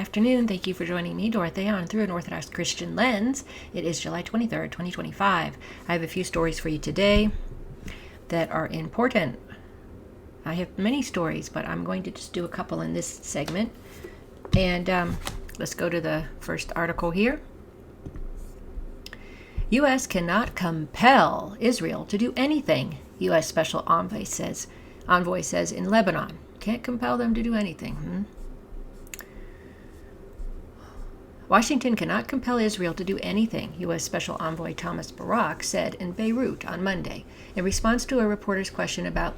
afternoon. Thank you for joining me, Dorothea, on Through an Orthodox Christian Lens. It is July 23rd, 2025. I have a few stories for you today that are important. I have many stories, but I'm going to just do a couple in this segment. And let's go to the first article here. U.S. cannot compel Israel to do anything, U.S. Special Envoy says in Lebanon. Can't compel them to do anything. Washington cannot compel Israel to do anything, U.S. Special Envoy Thomas Barak said in Beirut on Monday, in response to a reporter's question about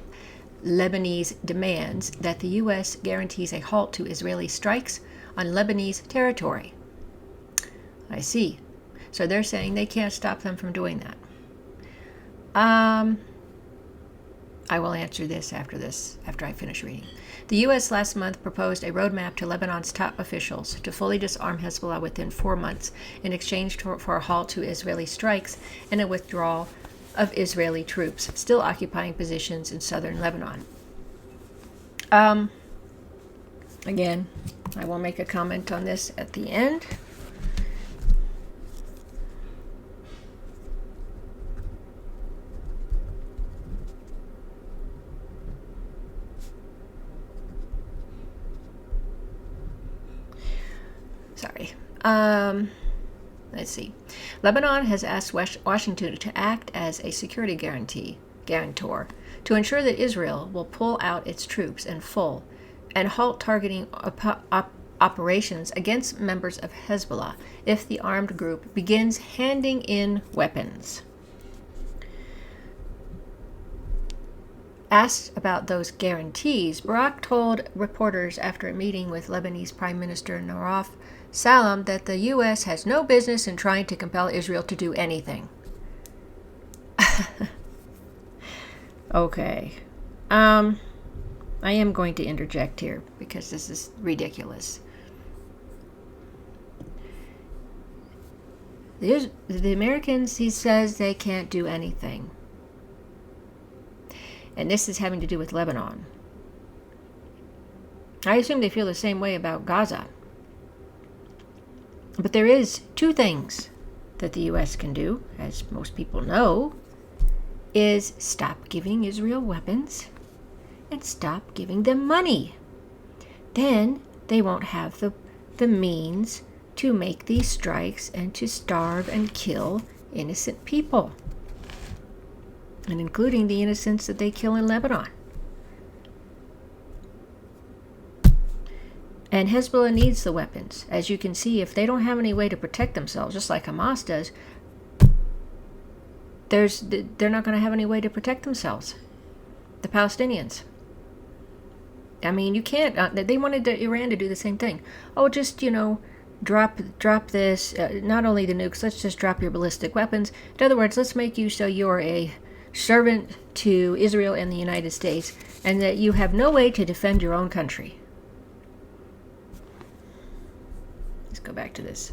Lebanese demands that the U.S. guarantees a halt to Israeli strikes on Lebanese territory. I see. So they're saying they can't stop them from doing that. I will answer this after I finish reading. The U.S. last month proposed a roadmap to Lebanon's top officials to fully disarm Hezbollah within 4 months in exchange for a halt to Israeli strikes and a withdrawal of Israeli troops still occupying positions in southern Lebanon. Again, I will make a comment on this at the end. Sorry. Let's see. Lebanon has asked Washington to act as a security guarantor to ensure that Israel will pull out its troops in full and halt targeting operations against members of Hezbollah if the armed group begins handing in weapons. Asked about those guarantees, Barak told reporters after a meeting with Lebanese Prime Minister Naraf Salam that the U.S. has no business in trying to compel Israel to do anything. Okay. I am going to interject here because this is ridiculous. The Americans, he says, they can't do anything. And this is having to do with Lebanon. I assume they feel the same way about Gaza. But there is two things that the U.S. can do, as most people know, is stop giving Israel weapons and stop giving them money. Then they won't have the means to make these strikes and to starve and kill innocent people, and including the innocents that they kill in Lebanon. And Hezbollah needs the weapons. As you can see, if they don't have any way to protect themselves, just like Hamas does, they're not going to have any way to protect themselves. The Palestinians. I mean, you can't. They wanted Iran to do the same thing. Oh, just, drop this. Not only the nukes, let's just drop your ballistic weapons. In other words, let's make you so you're a servant to Israel and the United States, and that you have no way to defend your own country. Let's go back to this.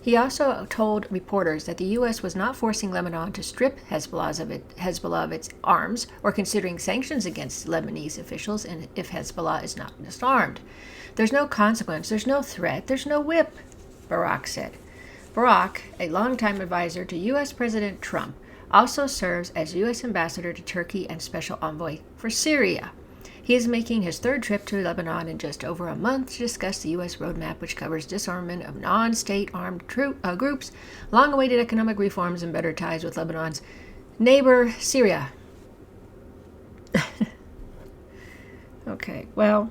He also told reporters that the U.S. was not forcing Lebanon to strip Hezbollah of its arms or considering sanctions against Lebanese officials and if Hezbollah is not disarmed. There's no consequence, there's no threat, there's no whip, Barak said. Barak, a longtime advisor to U.S. President Trump, also serves as U.S. ambassador to Turkey and special envoy for Syria. He is making his third trip to Lebanon in just over a month to discuss the U.S. roadmap, which covers disarmament of non-state armed groups, long-awaited economic reforms, and better ties with Lebanon's neighbor, Syria. Okay, well,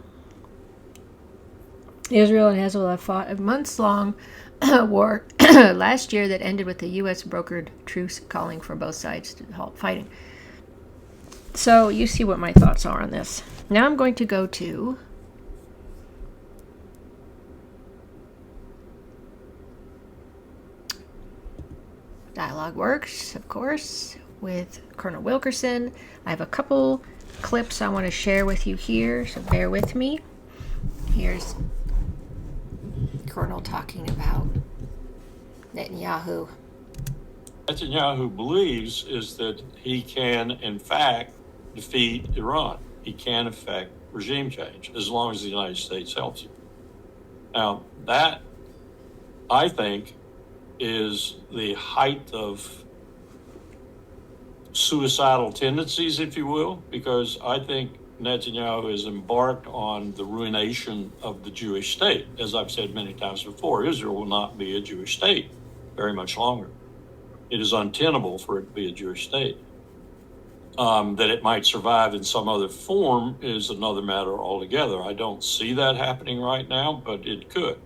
Israel and Hezbollah fought a months-long war last year that ended with the U.S. brokered truce calling for both sides to halt fighting. So you see what my thoughts are on this. Now I'm going to go to Dialogue Works, of course, with Colonel Wilkerson. I have a couple clips I want to share with you here, so bear with me. Here's Colonel talking about Netanyahu. Netanyahu believes is that he can, in fact, defeat Iran. he can affect regime change as long as the United States helps him. Now, that, I think, is the height of suicidal tendencies, if you will, because I think Netanyahu has embarked on the ruination of the Jewish state. As I've said many times before, Israel will not be a Jewish state very much longer. It is untenable for it to be a Jewish state. That it might survive in some other form is another matter altogether. I don't see that happening right now, but it could.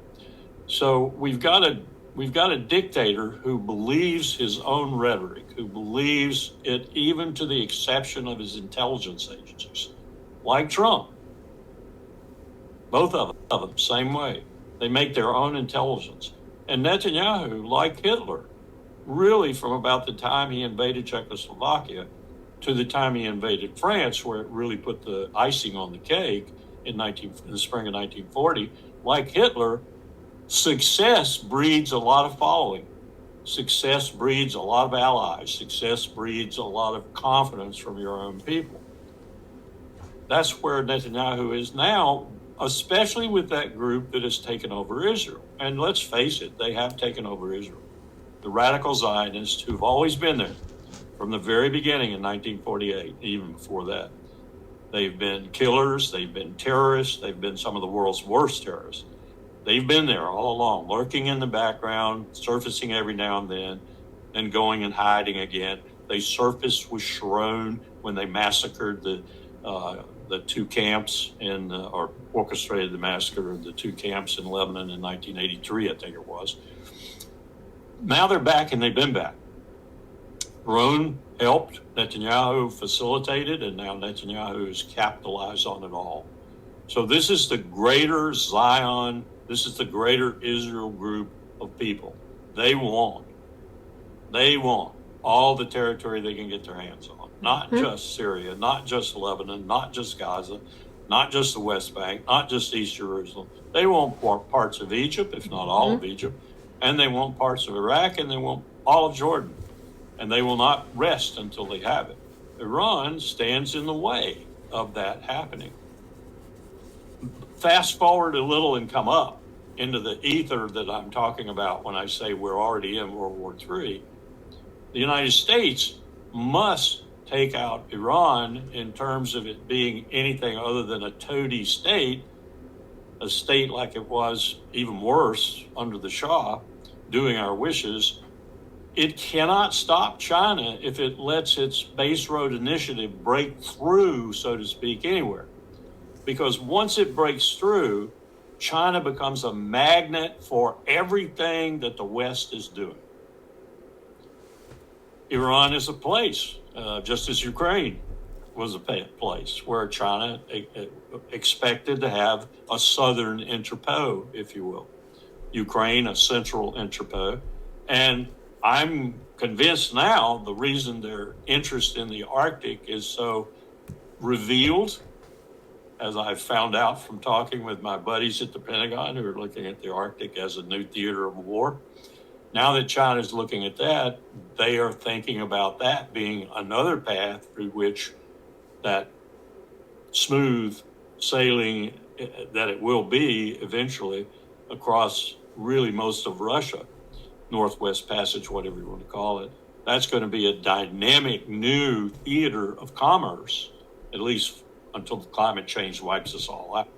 So we've got a dictator who believes his own rhetoric, who believes it even to the exception of his intelligence agencies, like Trump. Both of them, same way. They make their own intelligence. And Netanyahu, like Hitler, really from about the time he invaded Czechoslovakia to the time he invaded France, where it really put the icing on the cake in the spring of 1940, like Hitler, success breeds a lot of following. Success breeds a lot of allies. Success breeds a lot of confidence from your own people. That's where Netanyahu is now, especially with that group that has taken over Israel. And let's face it, they have taken over Israel. The radical Zionists who've always been there from the very beginning in 1948, even before that. They've been killers, they've been terrorists, they've been some of the world's worst terrorists. They've been there all along, lurking in the background, surfacing every now and then, and going and hiding again. They surfaced with Sharon when they massacred the two camps or orchestrated the massacre of the two camps in Lebanon in 1983, I think it was. Now they're back, and they've been back. Sharon helped, Netanyahu facilitated, and now Netanyahu has capitalized on it all. So this is the greater Zion, this is the greater Israel group of people. They want all the territory they can get their hands on. Not just Syria, not just Lebanon, not just Gaza, not just the West Bank, not just East Jerusalem. They want parts of Egypt, if not all of Egypt, and they want parts of Iraq, and they want all of Jordan. And they will not rest until they have it. Iran stands in the way of that happening. Fast forward a little and come up into the ether that I'm talking about when I say we're already in World War III. The United States must take out Iran in terms of it being anything other than a toady state, a state like it was, even worse, under the Shah, doing our wishes. It cannot stop China if it lets its base road initiative break through, so to speak, anywhere. Because once it breaks through, China becomes a magnet for everything that the West is doing. Iran is a place, just as Ukraine was a place where China expected to have a southern interpot, if you will. Ukraine, a central interpot. And I'm convinced now the reason their interest in the Arctic is so revealed, as I've found out from talking with my buddies at the Pentagon who are looking at the Arctic as a new theater of war. Now that China's looking at that, they are thinking about that being another path through which that smooth sailing that it will be eventually across really most of Russia, Northwest Passage, whatever you want to call it, that's going to be a dynamic new theater of commerce, at least until the climate change wipes us all out.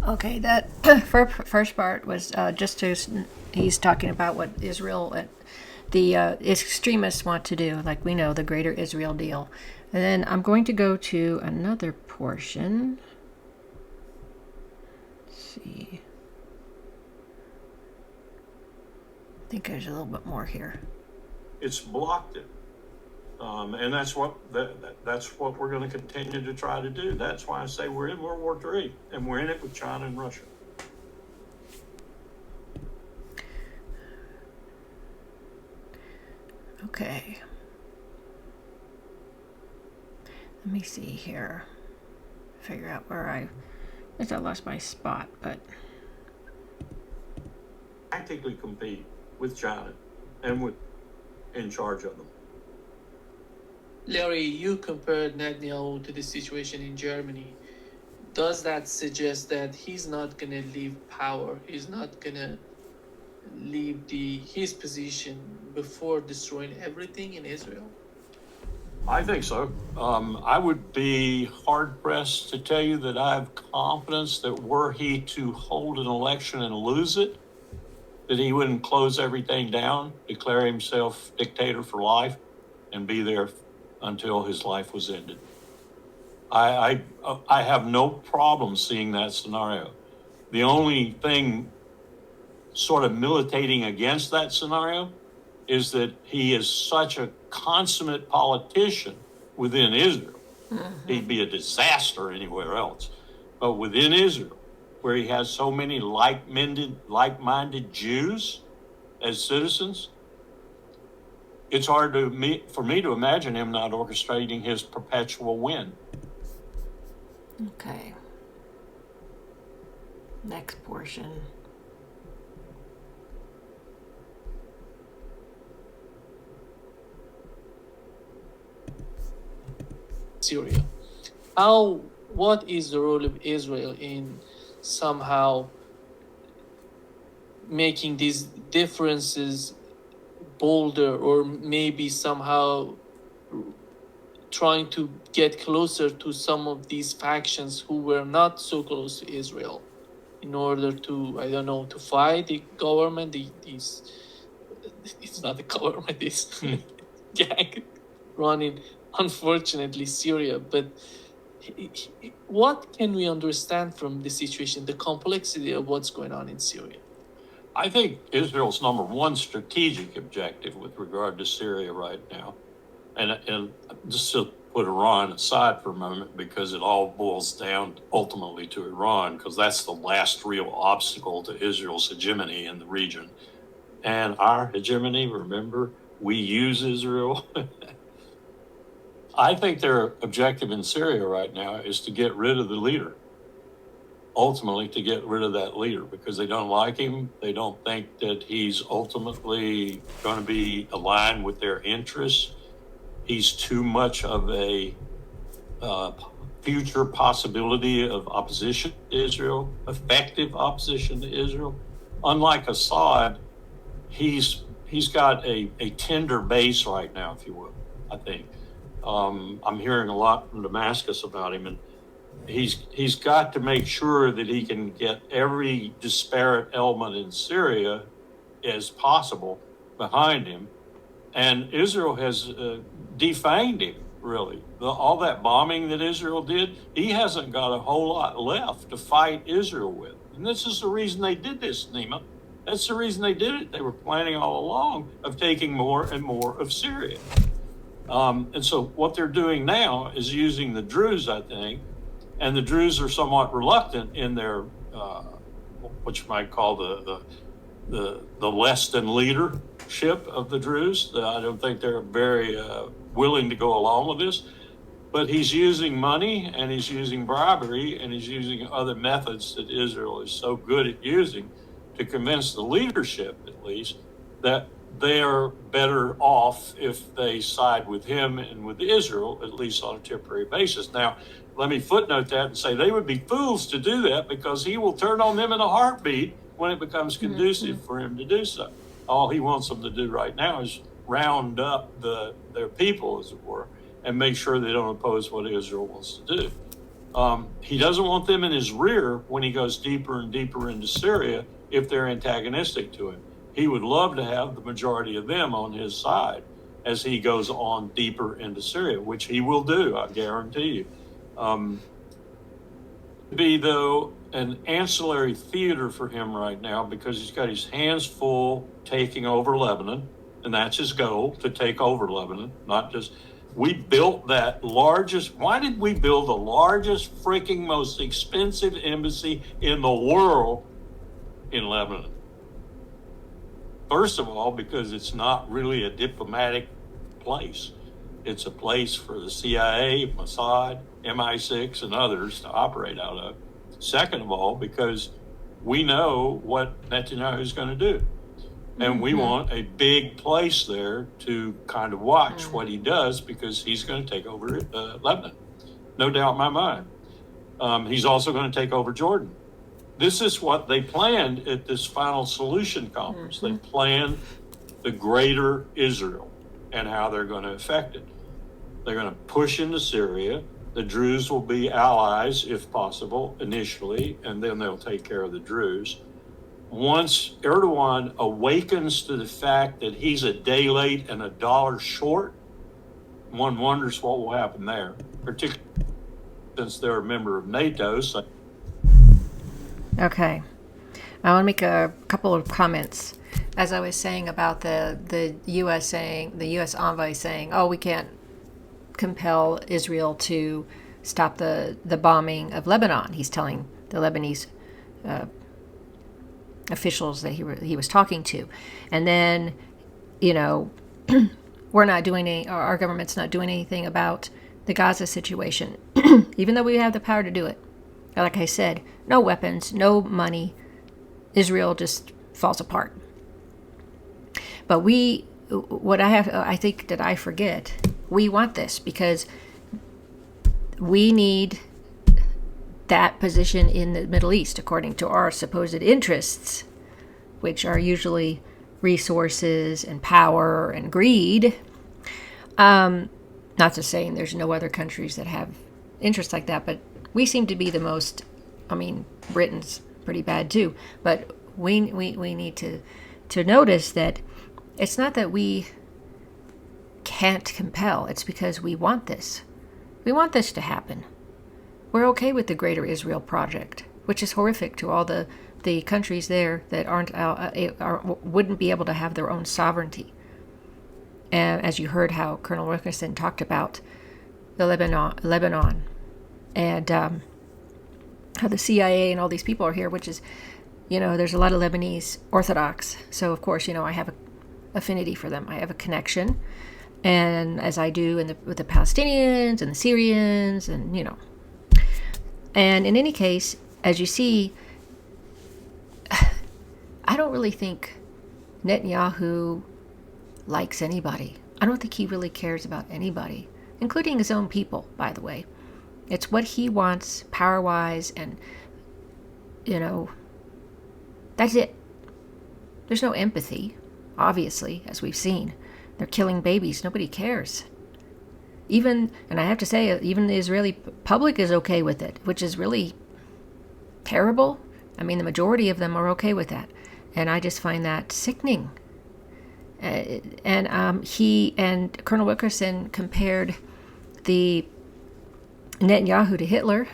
Okay, that first part was he's talking about what Israel, the extremists want to do, like we know, the Greater Israel deal. And then I'm going to go to another portion. Let's see. I think there's a little bit more here. It's blocked it. And that's what we're going to continue to try to do. That's why I say we're in World War III, and we're in it with China and Russia. Okay. Let me see here. Figure out where I lost my spot, but Tactically compete with China and with in charge of them. Larry, you compared Netanyahu to the situation in Germany. Does that suggest that he's not gonna leave power? He's not gonna leave his position before destroying everything in Israel? I think so. I would be hard pressed to tell you that I have confidence that were he to hold an election and lose it, that he wouldn't close everything down, declare himself dictator for life, and be there until his life was ended. I have no problem seeing that scenario. The only thing sort of militating against that scenario is that he is such a consummate politician within Israel. He'd be a disaster anywhere else. But within Israel, where he has so many like-minded Jews as citizens, it's hard for me to imagine him not orchestrating his perpetual win. Okay. Next portion. Syria. What is the role of Israel in somehow making these differences bolder, or maybe somehow trying to get closer to some of these factions who were not so close to Israel, in order to, I don't know, to fight the government, it's not the government, this gang running, unfortunately, Syria. But what can we understand from the situation, the complexity of what's going on in Syria? I think Israel's number one strategic objective with regard to Syria right now, and just to put Iran aside for a moment, because it all boils down ultimately to Iran, because that's the last real obstacle to Israel's hegemony in the region. And our hegemony, remember, we use Israel. I think their objective in Syria right now is to get rid of the leader. Ultimately, to get rid of that leader, because they don't like him. They don't think that he's ultimately going to be aligned with their interests. He's too much of a future possibility of opposition to Israel, effective opposition to Israel. Unlike Assad, he's got a tender base right now, if you will, I think. I'm hearing a lot from Damascus about him, and he's got to make sure that he can get every disparate element in Syria as possible behind him. And Israel has defanged him, really. All that bombing that Israel did, he hasn't got a whole lot left to fight Israel with. And this is the reason they did this, Nima. That's the reason they did it. They were planning all along of taking more and more of Syria. And so what they're doing now is using the Druze, I think, and the Druze are somewhat reluctant in their, what you might call the less than leadership of the Druze. I don't think they're very willing to go along with this. But he's using money, and he's using bribery, and he's using other methods that Israel is so good at using to convince the leadership, at least, that they are better off if they side with him and with Israel, at least on a temporary basis. Now, let me footnote that and say they would be fools to do that, because he will turn on them in a heartbeat when it becomes conducive for him to do so. All he wants them to do right now is round up their people, as it were, and make sure they don't oppose what Israel wants to do. He doesn't want them in his rear when he goes deeper and deeper into Syria if they're antagonistic to him. He would love to have the majority of them on his side as he goes on deeper into Syria, which he will do, I guarantee you. Be, though, an ancillary theater for him right now, because he's got his hands full taking over Lebanon, and that's his goal, to take over Lebanon, not just... We built that largest... Why did we build the largest, freaking most expensive embassy in the world in Lebanon? First of all, because it's not really a diplomatic place. It's a place for the CIA, Mossad, MI6, and others to operate out of. Second of all, because we know what Netanyahu is going to do. And we want a big place there to kind of watch what he does, because he's going to take over Lebanon. No doubt in my mind. He's also going to take over Jordan. This is what they planned at this final solution conference. They planned the greater Israel and how they're going to affect it. They're going to push into Syria. The Druze will be allies, if possible, initially, and then they'll take care of the Druze. Once Erdogan awakens to the fact that he's a day late and a dollar short, one wonders what will happen there, particularly since they're a member of NATO. So. Okay. I want to make a couple of comments. As I was saying about the U.S. envoy saying, oh, we can't compel Israel to stop the bombing of Lebanon. He's telling the Lebanese officials that he was talking to. And then, we're not doing our government's not doing anything about the Gaza situation, even though we have the power to do it. Like I said, no weapons, no money. Israel just falls apart. But I think that I forget, we want this because we need that position in the Middle East, according to our supposed interests, which are usually resources and power and greed. Not to say there's no other countries that have interests like that, but we seem to be the most. I mean, Britain's pretty bad too, but we need to notice that it's not that we can't compel. It's because we want this. We want this to happen. We're okay with the Greater Israel Project, which is horrific to all the countries there that wouldn't be able to have their own sovereignty. And as you heard how Colonel Wilkerson talked about the Lebanon, and how the CIA and all these people are here, which is, there's a lot of Lebanese Orthodox. So, of course, I have an affinity for them. I have a connection, and as I do with the Palestinians and the Syrians, and, And in any case, as you see, I don't really think Netanyahu likes anybody. I don't think he really cares about anybody, including his own people, by the way. It's what he wants, power-wise, and, that's it. There's no empathy, obviously, as we've seen. They're killing babies. Nobody cares. And I have to say, even the Israeli public is okay with it, which is really terrible. I mean, the majority of them are okay with that. And I just find that sickening. He and Colonel Wilkerson compared the Netanyahu to Hitler.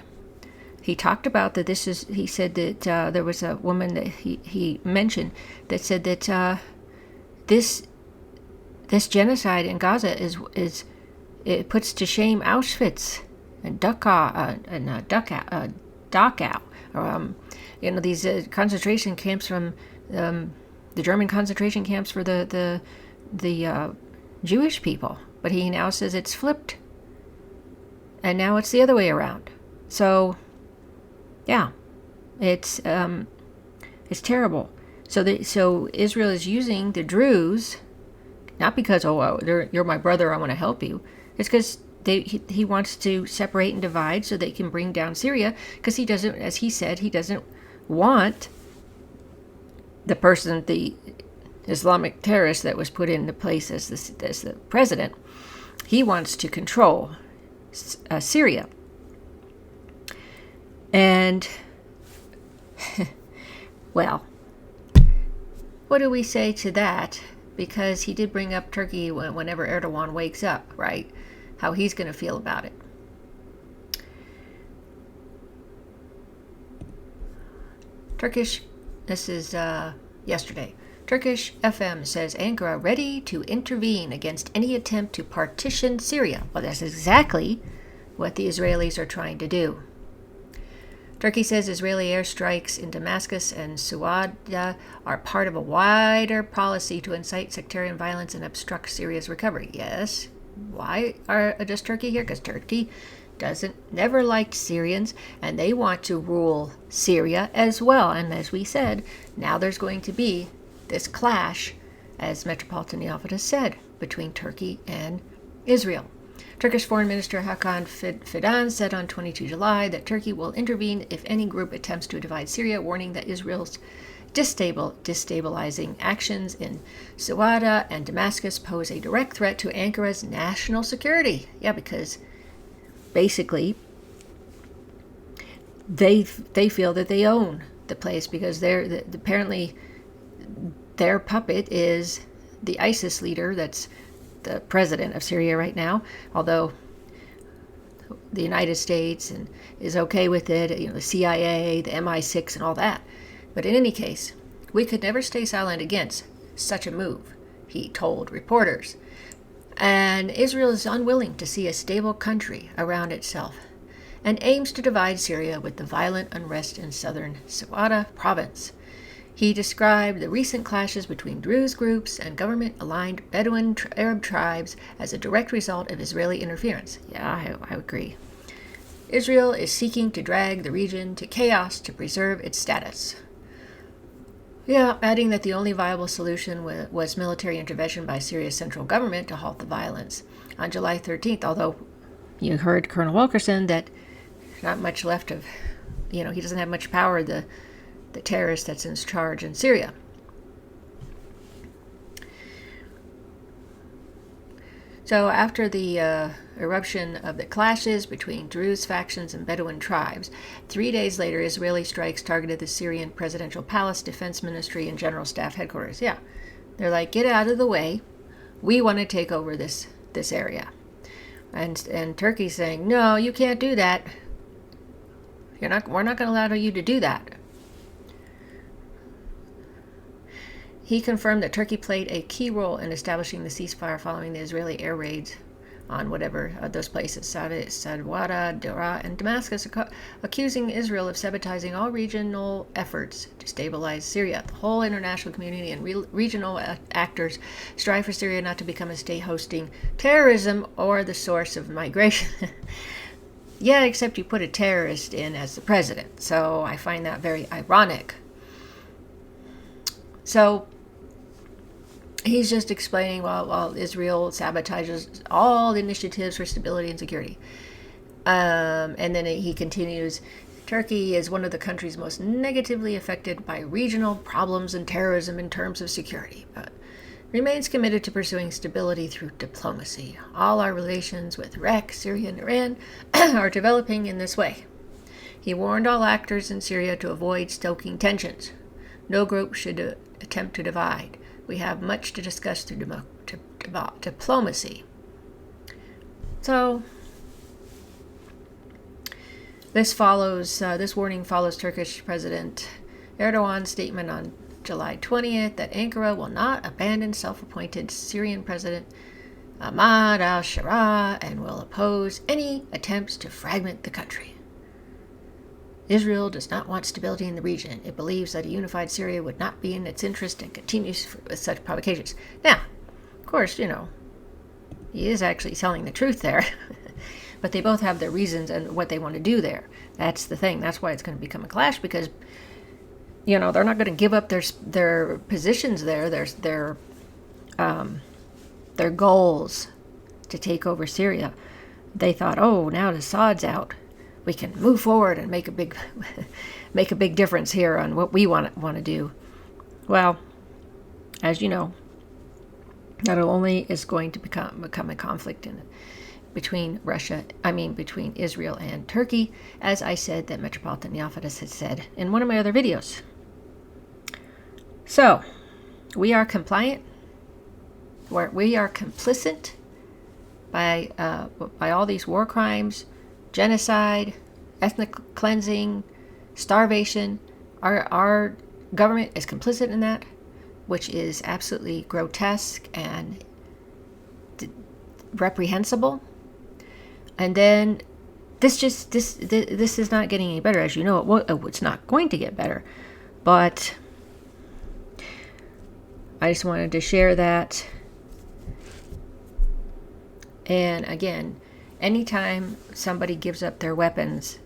He talked about that he said that there was a woman that he mentioned that said that this genocide in Gaza is it puts to shame Auschwitz and Dachau, these concentration camps from the German concentration camps for the Jewish people. But he now says it's flipped, and now it's the other way around. So, yeah, it's terrible. So Israel is using the Druze, not because you're my brother, I want to help you. It's because he wants to separate and divide so they can bring down Syria, because he doesn't, as he said, he doesn't want the Islamic terrorist that was put into place as the president. He wants to control Syria. And, well, what do we say to that? Because he did bring up Turkey whenever Erdogan wakes up, right? How he's going to feel about it. This is yesterday. Turkish FM says Ankara ready to intervene against any attempt to partition Syria. Well, that's exactly what the Israelis are trying to do. Turkey says Israeli airstrikes in Damascus and Suwada are part of a wider policy to incite sectarian violence and obstruct Syria's recovery. Yes. Why does Turkey here? Because Turkey never liked Syrians, and they want to rule Syria as well. And as we said, now there's going to be this clash, as Metropolitan Neophytus said, between Turkey and Israel. Turkish Foreign Minister Hakan Fidan said on 22 July that Turkey will intervene if any group attempts to divide Syria, warning that Israel's destabilizing actions in Sawada and Damascus pose a direct threat to Ankara's national security. Yeah, because basically they feel that they own the place because apparently their puppet is the ISIS leader that's the president of Syria right now, although the United States is okay with it, the CIA, the MI6 and all that. But in any case, we could never stay silent against such a move, he told reporters. And Israel is unwilling to see a stable country around itself and aims to divide Syria with the violent unrest in southern Sawada province. He described the recent clashes between Druze groups and government-aligned Bedouin Arab tribes as a direct result of Israeli interference. Yeah, I agree. Israel is seeking to drag the region to chaos to preserve its status. Yeah, adding that the only viable solution was military intervention by Syria's central government to halt the violence. On July 13th, although you heard Colonel Wilkerson that not much left of, he doesn't have much power, the terrorist that's in charge in Syria. So after the eruption of the clashes between Druze factions and Bedouin tribes, 3 days later, Israeli strikes targeted the Syrian presidential palace, defense ministry, and general staff headquarters. Yeah, they're like, get out of the way. We want to take over this area. And Turkey's saying, no, you can't do that. We're not going to allow you to do that. He confirmed that Turkey played a key role in establishing the ceasefire following the Israeli air raids on those places, Sadwada, Dara, and Damascus, accusing Israel of sabotaging all regional efforts to stabilize Syria. The whole international community and regional actors strive for Syria not to become a state hosting terrorism or the source of migration. Yeah, except you put a terrorist in as the president. So I find that very ironic. So he's just explaining while Israel sabotages all initiatives for stability and security. And then he continues, Turkey is one of the countries most negatively affected by regional problems and terrorism in terms of security, but remains committed to pursuing stability through diplomacy. All our relations with Iraq, Syria, and Iran are developing in this way. He warned all actors in Syria to avoid stoking tensions. No group should attempt to divide. We have much to discuss through diplomacy. So, this warning follows Turkish President Erdogan's statement on July 20th that Ankara will not abandon self-appointed Syrian President Ahmad al-Sharaa and will oppose any attempts to fragment the country. Israel does not want stability in the region. It believes that a unified Syria would not be in its interest and continues with such provocations. Now, of course, he is actually telling the truth there. But they both have their reasons and what they want to do there. That's the thing. That's why it's going to become a clash because, they're not going to give up their positions there, their goals to take over Syria. They thought, now that Assad's out, we can move forward and make a big difference here on what we want to do. Well, as you know, not only is going to become a conflict between Israel and Turkey, as I said that Metropolitan Neophytus had said in one of my other videos. So, we are compliant. We are complicit by all these war crimes, genocide, ethnic cleansing, starvation. Our government is complicit in that, which is absolutely grotesque and reprehensible. And then this is not getting any better, as you know. It's not going to get better, but I just wanted to share that. And again, anytime somebody gives up their weapons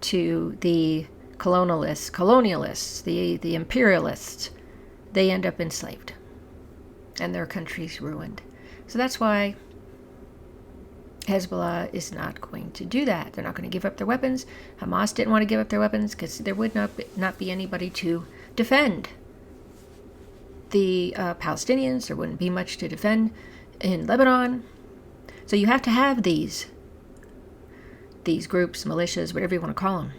to the colonialists, the imperialists, they end up enslaved and their country's ruined. So that's why Hezbollah is not going to do that. They're not going to give up their weapons. Hamas didn't want to give up their weapons because there would not be anybody to defend the Palestinians. There wouldn't be much to defend in Lebanon. So you have to have these groups, militias, whatever you want to call them,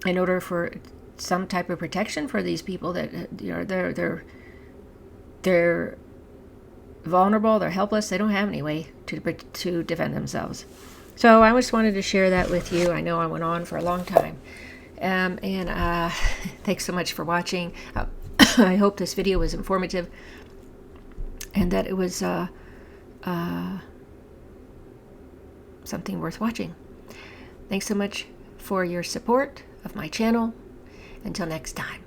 in order for some type of protection for these people that they're vulnerable, they're helpless, they don't have any way to defend themselves. So I just wanted to share that with you. I know I went on for a long time, and thanks so much for watching. I hope this video was informative and that it was something worth watching. Thanks so much for your support of my channel. Until next time.